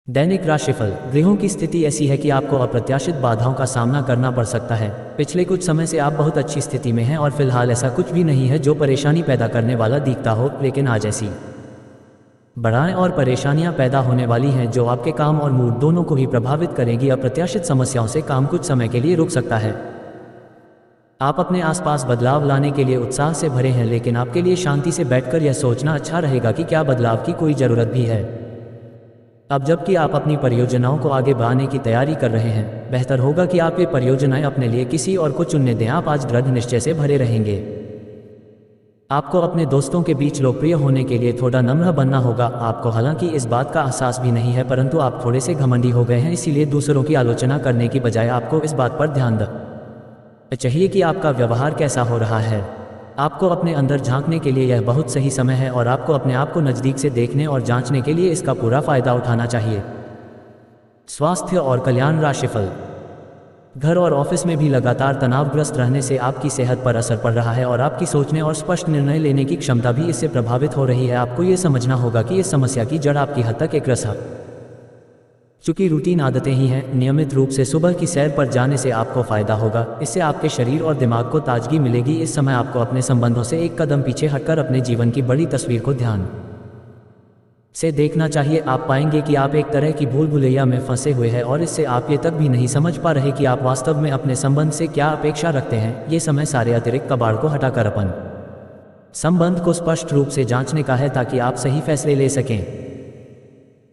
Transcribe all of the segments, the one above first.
दैनिक राशिफल। ग्रहों की स्थिति ऐसी है कि आपको अप्रत्याशित बाधाओं का सामना करना पड़ सकता है। पिछले कुछ समय से आप बहुत अच्छी स्थिति में हैं और फिलहाल ऐसा कुछ भी नहीं है जो परेशानी पैदा करने वाला दिखता हो, लेकिन आज ऐसी बढ़ाएं और परेशानियां पैदा होने वाली हैं जो आपके काम और मूड दोनों को ही प्रभावित करेगी। अप्रत्याशित समस्याओं से काम कुछ समय के लिए रुक सकता है। आप अपने आसपास बदलाव लाने के लिए उत्साह से भरे हैं, लेकिन आपके लिए शांति से बैठकर यह सोचना अच्छा रहेगा कि क्या बदलाव की कोई ज़रूरत भी है। अब जबकि आप अपनी परियोजनाओं को आगे बढ़ाने की तैयारी कर रहे हैं, बेहतर होगा कि आप ये परियोजनाएं अपने लिए किसी और को चुनने दें। आप आज दृढ़ निश्चय से भरे रहेंगे। आपको अपने दोस्तों के बीच लोकप्रिय होने के लिए थोड़ा नम्र बनना होगा। आपको हालांकि इस बात का एहसास भी नहीं है, परंतु आप थोड़े से घमंडी हो गए हैं, इसीलिए दूसरों की आलोचना करने की बजाय आपको इस बात पर ध्यान देना चाहिए कि आपका व्यवहार कैसा हो रहा है। आपको अपने अंदर झांकने के लिए यह बहुत सही समय है और आपको अपने आप को नज़दीक से देखने और जांचने के लिए इसका पूरा फायदा उठाना चाहिए। स्वास्थ्य और कल्याण राशिफल। घर और ऑफिस में भी लगातार तनावग्रस्त रहने से आपकी सेहत पर असर पड़ रहा है और आपकी सोचने और स्पष्ट निर्णय लेने की क्षमता भी इससे प्रभावित हो रही है। आपको ये समझना होगा कि इस समस्या की जड़ आपकी हद तक एक रस है। चूँकि रूटीन आदतें ही हैं, नियमित रूप से सुबह की सैर पर जाने से आपको फ़ायदा होगा। इससे आपके शरीर और दिमाग को ताजगी मिलेगी। इस समय आपको अपने संबंधों से एक कदम पीछे हटकर अपने जीवन की बड़ी तस्वीर को ध्यान से देखना चाहिए। आप पाएंगे कि आप एक तरह की भूल भुलैया में फंसे हुए हैं और इससे आप ये तक भी नहीं समझ पा रहे कि आप वास्तव में अपने संबंध से क्या अपेक्षा रखते हैं। ये समय सारे अतिरिक्त कबाड़ को हटाकर अपन संबंध को स्पष्ट रूप से जांचने का है, ताकि आप सही फैसले ले सकें।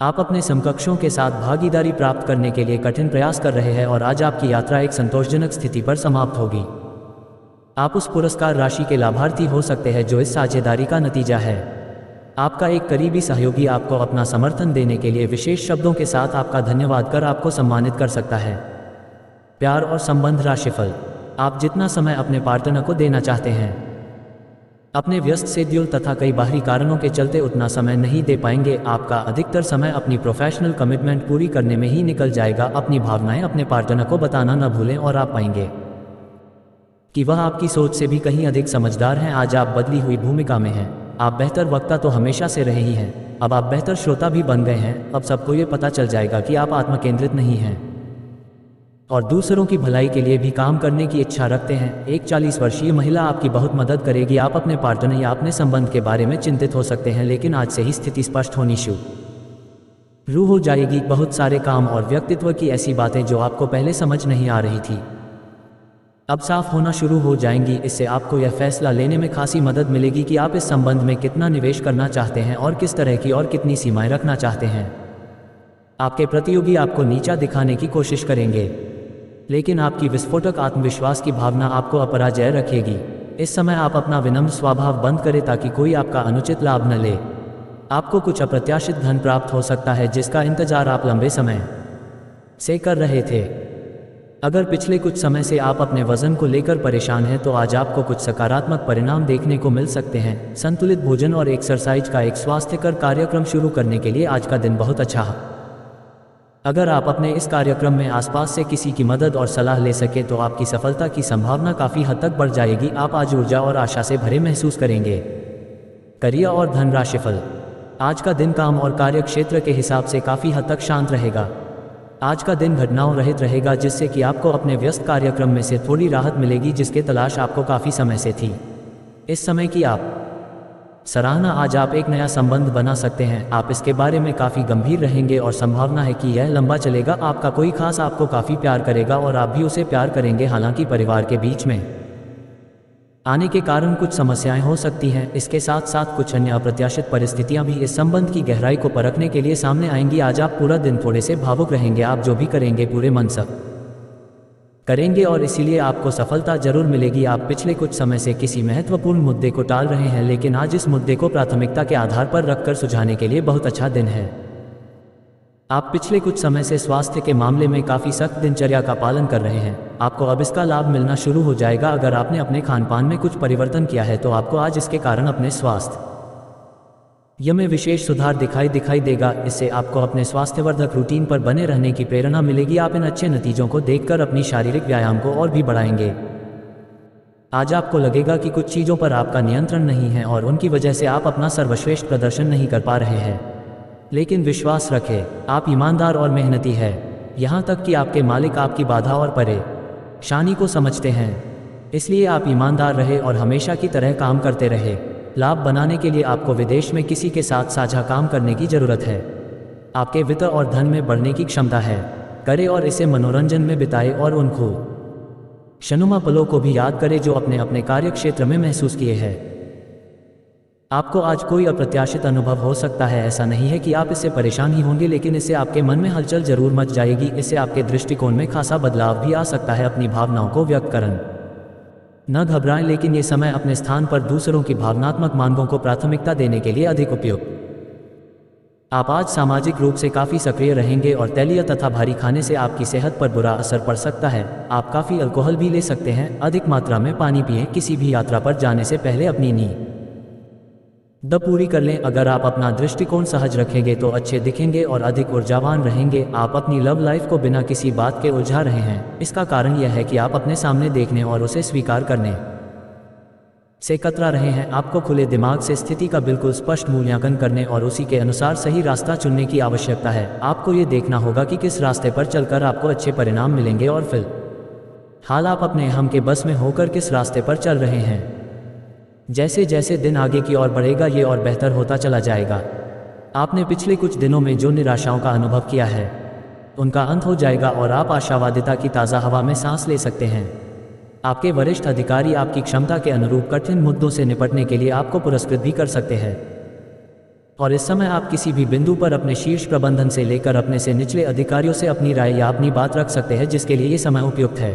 आप अपने समकक्षों के साथ भागीदारी प्राप्त करने के लिए कठिन प्रयास कर रहे हैं और आज आपकी यात्रा एक संतोषजनक स्थिति पर समाप्त होगी। आप उस पुरस्कार राशि के लाभार्थी हो सकते हैं जो इस साझेदारी का नतीजा है। आपका एक करीबी सहयोगी आपको अपना समर्थन देने के लिए विशेष शब्दों के साथ आपका धन्यवाद कर आपको सम्मानित कर सकता है। प्यार और संबंध राशिफल। आप जितना समय अपने पार्टनर को देना चाहते हैं, अपने व्यस्त शेड्यूल तथा कई बाहरी कारणों के चलते उतना समय नहीं दे पाएंगे। आपका अधिकतर समय अपनी प्रोफेशनल कमिटमेंट पूरी करने में ही निकल जाएगा। अपनी भावनाएं अपने पार्टनर को बताना न भूलें और आप पाएंगे कि वह आपकी सोच से भी कहीं अधिक समझदार हैं। आज आप बदली हुई भूमिका में हैं। आप बेहतर वक्ता तो हमेशा से रहे ही हैं, अब आप बेहतर श्रोता भी बन गए हैं। अब सबको ये पता चल जाएगा कि आप आत्मकेंद्रित नहीं हैं और दूसरों की भलाई के लिए भी काम करने की इच्छा रखते हैं। एक 40 वर्षीय महिला आपकी बहुत मदद करेगी। आप अपने पार्टनर या अपने संबंध के बारे में चिंतित हो सकते हैं, लेकिन आज से ही स्थिति स्पष्ट होनी शुरू हो जाएगी। बहुत सारे काम और व्यक्तित्व की ऐसी बातें जो आपको पहले समझ नहीं आ रही थी, अब साफ होना शुरू हो जाएंगी। इससे आपको यह फैसला लेने में खासी मदद मिलेगी कि आप इस संबंध में कितना निवेश करना चाहते हैं और किस तरह की और कितनी सीमाएं रखना चाहते हैं। आपके प्रतियोगी आपको नीचा दिखाने की कोशिश करेंगे, लेकिन आपकी विस्फोटक आत्मविश्वास की भावना आपको अपराजय रखेगी। इस समय आप अपना विनम्र स्वभाव बंद करें ताकि कोई आपका अनुचित लाभ न ले। आपको कुछ अप्रत्याशित धन प्राप्त हो सकता है जिसका इंतजार आप लंबे समय से कर रहे थे। अगर पिछले कुछ समय से आप अपने वजन को लेकर परेशान हैं तो आज आपको कुछ सकारात्मक परिणाम देखने को मिल सकते हैं। संतुलित भोजन और एक्सरसाइज का एक स्वास्थ्यकर कार्यक्रम शुरू करने के लिए आज का दिन बहुत अच्छा है। अगर आप अपने इस कार्यक्रम में आसपास से किसी की मदद और सलाह ले सके तो आपकी सफलता की संभावना काफ़ी हद तक बढ़ जाएगी। आप आज ऊर्जा और आशा से भरे महसूस करेंगे। करियर और धन राशिफल। आज का दिन काम और कार्य क्षेत्र के हिसाब से काफ़ी हद तक शांत रहेगा। आज का दिन घटनाओं रहित रहेगा, जिससे कि आपको अपने व्यस्त कार्यक्रम में से थोड़ी राहत मिलेगी जिसके तलाश आपको काफ़ी समय से थी। इस समय की आप सराहना। आज आप एक नया संबंध बना सकते हैं। आप इसके बारे में काफ़ी गंभीर रहेंगे और संभावना है कि यह लंबा चलेगा। आपका कोई खास आपको काफ़ी प्यार करेगा और आप भी उसे प्यार करेंगे। हालांकि परिवार के बीच में आने के कारण कुछ समस्याएं हो सकती हैं। इसके साथ साथ कुछ अन्य अप्रत्याशित परिस्थितियां भी इस संबंध की गहराई को परखने के लिए सामने आएंगी। आज आप पूरा दिन थोड़े से भावुक रहेंगे। आप जो भी करेंगे पूरे मन से करेंगे और इसीलिए आपको सफलता जरूर मिलेगी। आप पिछले कुछ समय से किसी महत्वपूर्ण मुद्दे को टाल रहे हैं, लेकिन आज इस मुद्दे को प्राथमिकता के आधार पर रखकर सुलझाने के लिए बहुत अच्छा दिन है। आप पिछले कुछ समय से स्वास्थ्य के मामले में काफ़ी सख्त दिनचर्या का पालन कर रहे हैं। आपको अब इसका लाभ मिलना शुरू हो जाएगा। अगर आपने अपने खान पान में कुछ परिवर्तन किया है तो आपको आज इसके कारण अपने स्वास्थ्य में विशेष सुधार दिखाई देगा। इससे आपको अपने स्वास्थ्यवर्धक रूटीन पर बने रहने की प्रेरणा मिलेगी। आप इन अच्छे नतीजों को देखकर अपनी शारीरिक व्यायाम को और भी बढ़ाएंगे। आज आपको लगेगा कि कुछ चीज़ों पर आपका नियंत्रण नहीं है और उनकी वजह से आप अपना सर्वश्रेष्ठ प्रदर्शन नहीं कर पा रहे हैं, लेकिन विश्वास रखें, आप ईमानदार और मेहनती हैं। यहाँ तक कि आपके मालिक आपकी बाधा और परेशानी को समझते हैं। इसलिए आप ईमानदार रहे और हमेशा की तरह काम करते रहे। लाभ बनाने के लिए आपको विदेश में किसी के साथ साझा काम करने की ज़रूरत है। आपके वित्त और धन में बढ़ने की क्षमता है। करें और इसे मनोरंजन में बिताए और उन खुशनुमा पलों को भी याद करें जो अपने अपने कार्य क्षेत्र में महसूस किए हैं। आपको आज कोई अप्रत्याशित अनुभव हो सकता है। ऐसा नहीं है कि आप इससे परेशान ही होंगे, लेकिन इससे आपके मन में हलचल जरूर मच जाएगी। इससे आपके दृष्टिकोण में खासा बदलाव भी आ सकता है। अपनी भावनाओं को व्यक्त करें, न घबराएं, लेकिन ये समय अपने स्थान पर दूसरों की भावनात्मक मांगों को प्राथमिकता देने के लिए अधिक उपयुक्त। आप आज सामाजिक रूप से काफ़ी सक्रिय रहेंगे और तैलीय तथा भारी खाने से आपकी सेहत पर बुरा असर पड़ सकता है। आप काफ़ी अल्कोहल भी ले सकते हैं। अधिक मात्रा में पानी पिएं। किसी भी यात्रा पर जाने से पहले अपनी नींद पूरी कर लें। अगर आप अपना दृष्टिकोण सहज रखेंगे तो अच्छे दिखेंगे और अधिक ऊर्जावान रहेंगे। आप अपनी लव लाइफ को बिना किसी बात के उलझा रहे हैं। इसका कारण यह है कि आप अपने सामने देखने और उसे स्वीकार करने से कतरा रहे हैं। आपको खुले दिमाग से स्थिति का बिल्कुल स्पष्ट मूल्यांकन करने और उसी के अनुसार सही रास्ता चुनने की आवश्यकता है। आपको ये देखना होगा कि किस रास्ते पर चलकर आपको अच्छे परिणाम मिलेंगे और फिलहाल आप अपने हम के बस में होकर किस रास्ते पर चल रहे हैं। जैसे जैसे दिन आगे की ओर बढ़ेगा ये और बेहतर होता चला जाएगा। आपने पिछले कुछ दिनों में जो निराशाओं का अनुभव किया है उनका अंत हो जाएगा और आप आशावादिता की ताज़ा हवा में सांस ले सकते हैं। आपके वरिष्ठ अधिकारी आपकी क्षमता के अनुरूप कठिन मुद्दों से निपटने के लिए आपको पुरस्कृत भी कर सकते हैं। और इस समय आप किसी भी बिंदु पर अपने शीर्ष प्रबंधन से लेकर अपने से निचले अधिकारियों से अपनी राय या अपनी बात रख सकते हैं, जिसके लिए ये समय उपयुक्त है।